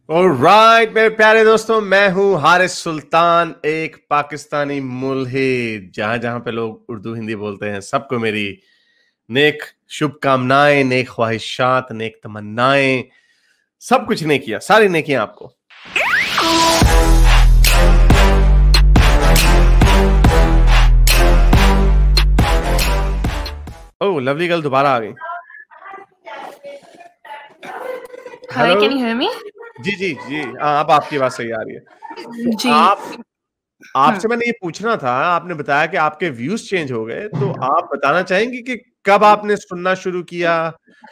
Alright मेरे प्यारे दोस्तों, मैं हूं हारिस सुल्तान, एक पाकिस्तानी मुल्हिद। जहां जहां पे लोग उर्दू हिंदी बोलते हैं, सबको मेरी नेक शुभकामनाएं, नेक ख्वाहिशात, नेक तमन्नाएं, सब कुछ नेकियां, सारी नेकियां आपको। ओह, लवली गर्ल दोबारा आ गई। Hi, hello. can you hear me? जी जी जी, अब आपकी बात सही आ रही है। तो जी। आपसे मैंने ये पूछना था, आपने बताया कि आपके व्यूज चेंज हो गए, तो आप बताना चाहेंगे कि कब आपने सुनना शुरू किया,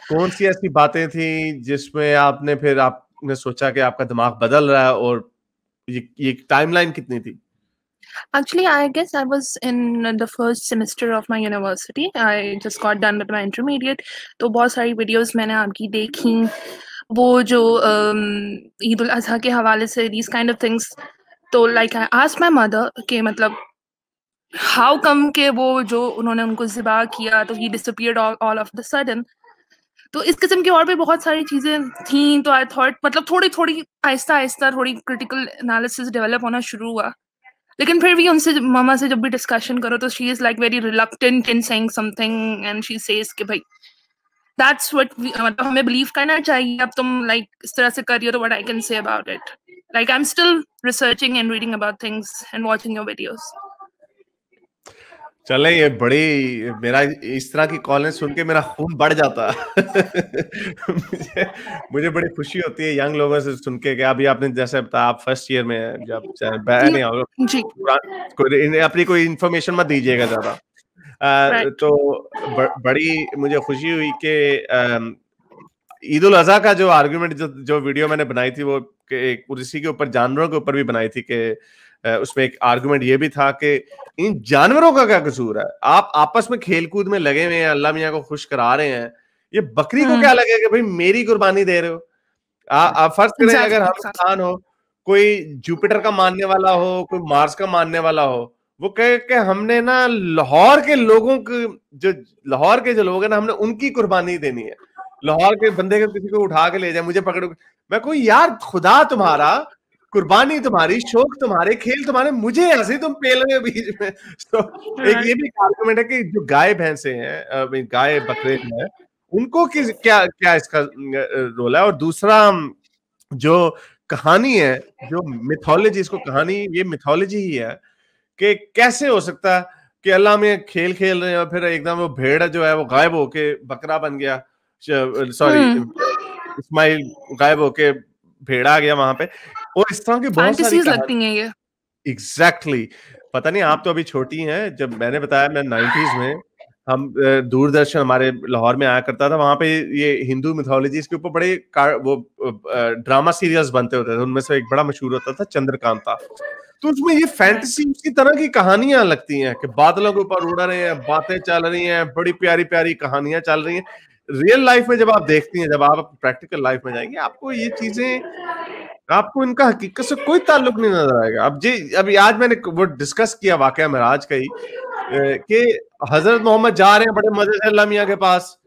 कौन सी ऐसी बातें थी जिसमें आपने सोचा कि आपका दिमाग बदल रहा है, और ये टाइमलाइन कितनी थी? Actually, I guess I was in the first semester of my university. I just got done with my intermediate. तो बहुत सारी videos मैंने आपकी देखी, वो जो ईद उल अज़हा के हवाले से these kind of things. तो like I asked my mother कि मतलब how come के वो जो उन्होंने उनको ज़िबा किया तो he disappeared all of the sudden. तो इस किस्म की और भी बहुत सारी चीज़ें थी, तो आई थॉट मतलब थोड़ी-थोड़ी आहिस्ता-आहिस्ता थोड़ी क्रिटिकल एनालिसिस डेवलप होना शुरू हुआ। लेकिन फिर भी उनसे मम्मा से जब भी डिस्कशन करो तो she is like very reluctant in saying something and she says कि भाई दैट्स व्हाट मतलब हमें बिलीव करना चाहिए, अब तुम लाइक इस तरह से कर रही हो तो what I can say about it. Like I am still researching and reading about things and watching your videos. चले, ये बड़ी मेरा इस तरह की कॉलें सुन के मेरा खून बढ़ जाता मुझे मुझे बड़ी खुशी होती है यंग लोगों से सुन के कि अभी आपने जैसे बताया आप फर्स्ट ईयर में हैं, जब नहीं होगा जी, अपनी कोई इन्फॉर्मेशन मत दीजिएगा ज्यादा। राइट। तो बड़ी मुझे खुशी हुई कि ईद उल अजहा का जो आर्गुमेंट जो वीडियो मैंने बनाई थी, वो इसी के ऊपर, जानवरों के ऊपर भी बनाई थी कि उसमें एक आर्गुमेंट ये भी था कि इन जानवरों का क्या कसूर है, आप आपस में खेल कूद में लगे हुए हैं, अल्लाह मियाँ को खुश करा रहे हैं, ये बकरी को क्या लगेगा भाई मेरी कुर्बानी दे रहे हो। आप फर्ज करें अगर हम एग्जैक्टली। इंसान हो, कोई जुपिटर का मानने वाला हो, कोई मार्स का मानने वाला हो, वो कहे कि हमने ना लाहौर के जो लोग हैं ना, हमने उनकी कुर्बानी देनी है। लाहौर के बंदे को किसी को उठा के ले जाए, मुझे पकड़ो, मैं कोई यार खुदा तुम्हारा, कुर्बानी तुम्हारी, शौक तुम्हारे, खेल तुम्हारे, मुझे ऐसे ही तुम पेल रहे हो बीच में। तो एक ये भी आर्गुमेंट है कि जो गाय भैंसे हैं, गाय बकरे जो है, उनको क्या क्या इसका रोल है। और दूसरा, जो कहानी है, जो मिथोलॉजी, इसको कहानी, ये मिथोलॉजी ही है कि कैसे हो सकता है कि अल्लाह में खेल खेल रहे हैं और फिर एकदम वो भेड़ जो है वो गायब होके बकरा बन गया, सॉरी इस्माइल गायब होके भेड़ आ गया वहां पे। और इस तरह की बहुत सारी फैंटेसीज कहानी। लगती हैं ये। एग्जैक्टली पता नहीं, आप तो अभी छोटी हैं, जब मैंने बताया मैं 90s में, हम दूरदर्शन हमारे लाहौर में आया करता था, वहां पे ये हिंदू मिथोलॉजीज के ऊपर बड़े वो ड्रामा सीरियल्स बनते होते थे, उनमें से एक बड़ा मशहूर होता था चंद्रकांता। तो उसमें ये फैंटेसी उसी तरह की कहानियां लगती हैं कि बादलों के ऊपर उड़ रहे हैं, बातें चल रही हैं, बड़ी प्यारी प्यारी कहानियां चल रही हैं। रियल लाइफ में जब आप देखती हैं, जब आप प्रैक्टिकल लाइफ में जाएंगे, आपको ये चीजें, आपको इनका हकीकत से कोई ताल्लुक नहीं नजर आएगा। अभी आज मैंने वो डिस्कस किया वाकया महराज का ही, कि हजरत मोहम्मद जा रहे हैं बड़े मजे से अल्लाह मियां के पास,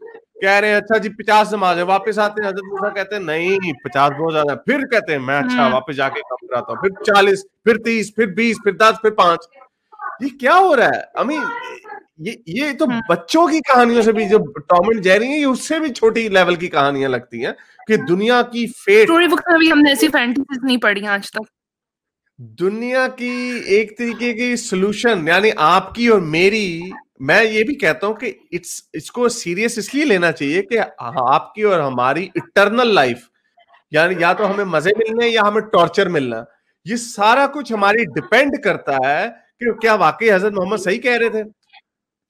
कह रहे हैं अच्छा जी 50 नमाज है, वापस आते हैं, हजरत मूसा कहते हैं नहीं 50 बहुत ज्यादा है, फिर कहते हैं मैं अच्छा वापस जाके कम कराता हूँ, फिर 40, फिर 30, फिर 20, फिर 10, फिर 5। ये क्या हो रहा है? आई मीन, ये तो बच्चों की कहानियों से भी, जो टॉम एंड जेरी है, ये उससे भी छोटी लेवल की कहानियां लगती हैं कि दुनिया की फेट, स्टोरी बुक में भी हमने ऐसी फैंटेसीज नहीं पढ़ी आज तक। दुनिया की एक तरीके की सोल्यूशन, यानी आपकी और मेरी। मैं ये भी कहता हूं कि इसको सीरियस इसलिए लेना चाहिए कि आपकी और हमारी इटर्नल लाइफ, यानी या तो हमें मजे मिलने हैं या हमें टॉर्चर मिलना है, ये सारा कुछ हमारी डिपेंड करता है कि क्या वाकई हजरत मोहम्मद सही कह रहे थे।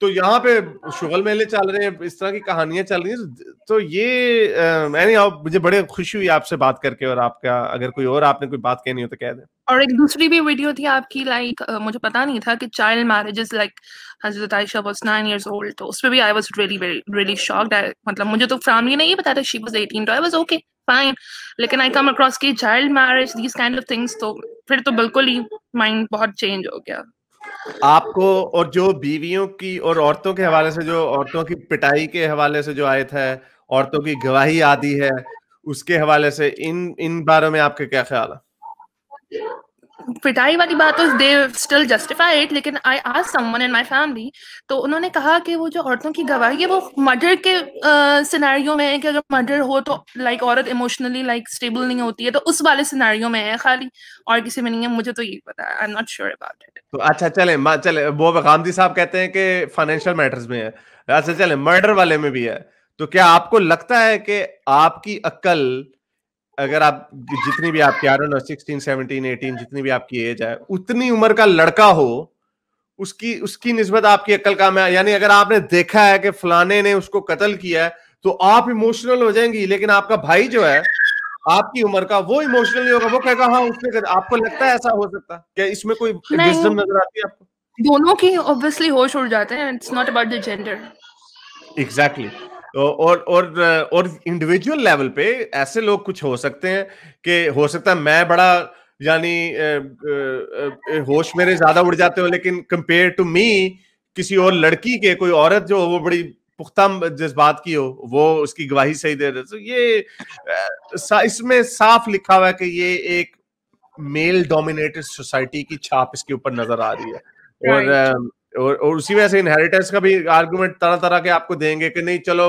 तो यहाँ पे शुगल मेले चल रहे हैं, इस तरह की कहानियां चल रही हैं। तो ये मैंने मुझे बड़े खुशी हुई आपसे बात करके, और आपका अगर कोई और आपने कोई बात कहनी हो तो कह दें। और एक दूसरी भी वीडियो थी आपकी, लाइक मुझे पता नहीं था कि child marriages, like Hazrat Ayesha was 9 years old, तो उसमें भी I was really really shocked. मतलब मुझे तो फैमिली ने ये बताया था शी वाज 18, तो आई वाज ओके फाइन। लेकिन आई कम अक्रॉस की child marriage, these kind of things, तो फिर तो बिल्कुल ही माइंड बहुत चेंज हो गया। आपको, और जो बीवियों की और औरतों के हवाले से, जो औरतों की पिटाई के हवाले से जो आयत है, औरतों की गवाही आदि है, उसके हवाले से इन बारे में आपके क्या ख्याल है? पिटाई वाली बात तो दे स्टिल जस्टिफाई इट, लेकिन I asked someone in my family, तो उन्होंने कहा कि वो जो औरतों की गवाही है वो मर्डर के सिनेरियो में है कि अगर मर्डर हो तो लाइक औरत इमोशनली लाइक स्टेबल नहीं होती है, तो उस वाले सिनेरियो में है खाली, और किसी में नहीं है। मुझे तो यही पता है, I am not sure about it. तो अच्छा चले वो गांधी साहब कहते हैं कि फाइनेंशियल मैटर्स में है, अच्छा चले मर्डर वाले में भी है। तो क्या आपको लगता है कि आपकी अक्ल, अगर आप जितनी भी आपकी 16, 17, 18 जितनी भी आपकी एज है, उतनी उम्र का लड़का हो, उसकी निस्बत आपकी अक्ल काम है? यानी अगर आपने देखा है कि फलाने ने उसको कत्ल किया है तो आप इमोशनल हो जाएंगी, लेकिन आपका भाई जो है आपकी उम्र का वो इमोशनल नहीं होगा, वो कहेगा हाँ उसने। आपको लगता है ऐसा हो सकता? क्या इसमें कोई विजडम नजर आती है आपको? दोनों की ऑब्वियसली होश उड़ जाते हैं, it's not about the gender. Exactly. और इंडिविजुअल लेवल पे ऐसे लोग कुछ हो सकते हैं कि हो सकता है मैं बड़ा यानी होश मेरे ज्यादा उड़ जाते हो, लेकिन कंपेयर टू मी किसी और लड़की के कोई औरत जो वो बड़ी पुख्ता जज्बात की हो, वो उसकी गवाही सही दे रहे। तो ये इसमें साफ लिखा हुआ है कि ये एक मेल डोमिनेटेड सोसाइटी की छाप इसके ऊपर नजर आ रही है। और उसी वजह से इनहेरिटेंस का भी आर्गुमेंट तरह तरह के आपको देंगे कि नहीं चलो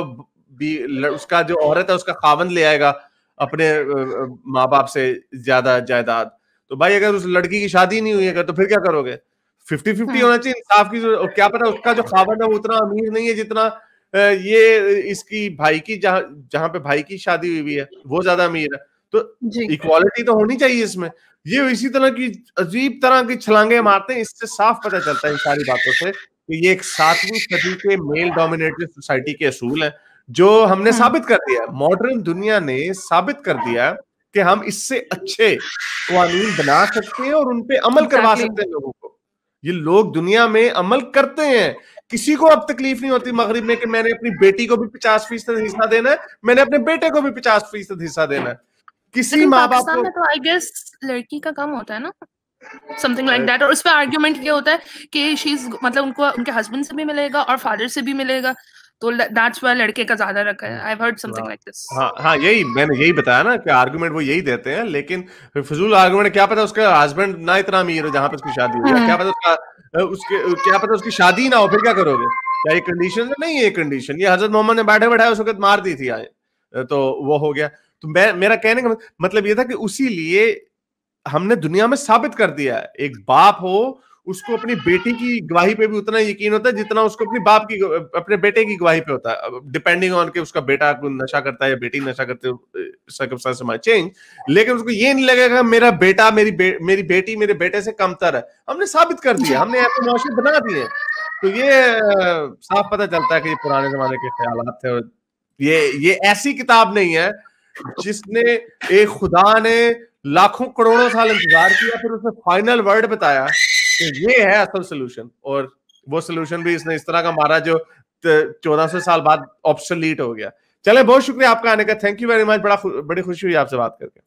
उसका जो औरत है उसका खावंद ले आएगा अपने माँ बाप से ज्यादा जायदाद। तो भाई अगर उस लड़की की शादी नहीं हुई है तो फिर क्या करोगे? 50-50 होना चाहिए इंसाफ की। क्या पता उसका जो खावंद है वो उतना अमीर नहीं है जितना ये इसकी भाई की, जहां पे भाई की शादी हुई है वो ज्यादा अमीर है। तो इक्वालिटी तो होनी चाहिए इसमें। ये इसी तरह की अजीब तरह की छलांगे मारते हैं। इससे साफ पता चलता है इन सारी बातों से कि ये एक 7वीं सदी के मेल डोमिनेटेड सोसाइटी के असूल हैं जो हमने साबित कर दिया। मॉडर्न दुनिया ने साबित कर दिया कि हम इससे अच्छे कानून बना सकते हैं और उनपे अमल करवा सकते हैं लोगों को। ये लोग दुनिया में अमल करते हैं। किसी को अब तकलीफ नहीं होती मगरिब में कि मैंने अपनी बेटी को भी 50% हिस्सा देना है, मैंने अपने बेटे को भी 50% हिस्सा देना है। किसी माँ बाप को तो आई गेस लड़की का कम होता है ना, समथिंग लाइक दैट। और उस पर आर्ग्यूमेंट ये होता है कि शी इज मतलब उनको उनके हस्बैंड से भी मिलेगा और फादर से भी मिलेगा, तो दैट्स व्हाई लड़के का ज्यादा रखा है। I have heard something like this. हाँ मैंने यही बताया ना कि आर्गुमेंट वो यही देते हैं, लेकिन फजूल आर्गुमेंट। क्या पता उसका हस्बैंड ना इतना अमीर हो जहां पे उसकी शादी हुई है, क्या पता उसकी शादी ना हो, फिर क्या करोगे? क्या ये कंडीशन नहीं है? ये कंडीशन ये हजरत मोहम्मद ने बैठे बैठाए उस वक्त मार दी थी आए, तो वो हो गया। तो मेरा कहने का मतलब ये था कि उसी लिए हमने दुनिया में साबित कर दिया है एक बाप हो उसको अपनी बेटी की गवाही पे भी उतना यकीन होता है जितना उसको अपने बेटे की गवाही पे होता है, डिपेंडिंग ऑन के उसका बेटा नशा करता है या बेटी नशा करते है चेंज। लेकिन उसको ये नहीं लगेगा मेरा बेटा मेरी बेटी मेरे बेटे से कमतर है। हमने साबित कर दिया, हमने ऐसे मुआशरे बना दिए। तो ये साफ पता चलता है कि ये पुराने जमाने के ख्यालात थे। और ये ऐसी किताब नहीं है जिसने एक खुदा ने लाखों करोड़ों साल इंतजार किया फिर उसने फाइनल वर्ड बताया कि ये है असल सोल्यूशन। और वो सोल्यूशन भी इसने इस तरह का मारा जो 1400 साल बाद ऑब्सोलीट हो गया। चले, बहुत शुक्रिया आपका आने का। Thank you very much. बड़ी खुशी हुई आपसे बात करके।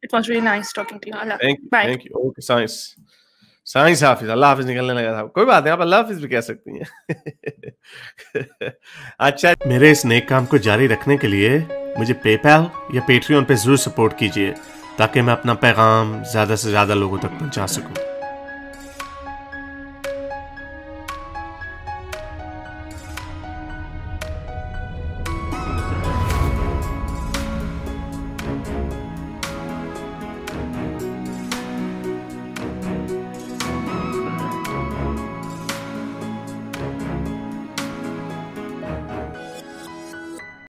It was really nice talking to you. Thank you. Okay, साइंस हाफिज, अल्लाह हाफिज निकलने लगा था। कोई बात नहीं, आप अल्लाह हाफिज भी कह सकती हैं। अच्छा, मेरे इस नेक काम को जारी रखने के लिए मुझे पेपैल या पेट्रियन पे जरूर सपोर्ट कीजिए ताकि मैं अपना पैगाम ज्यादा से ज्यादा लोगों तक पहुंचा सकूं।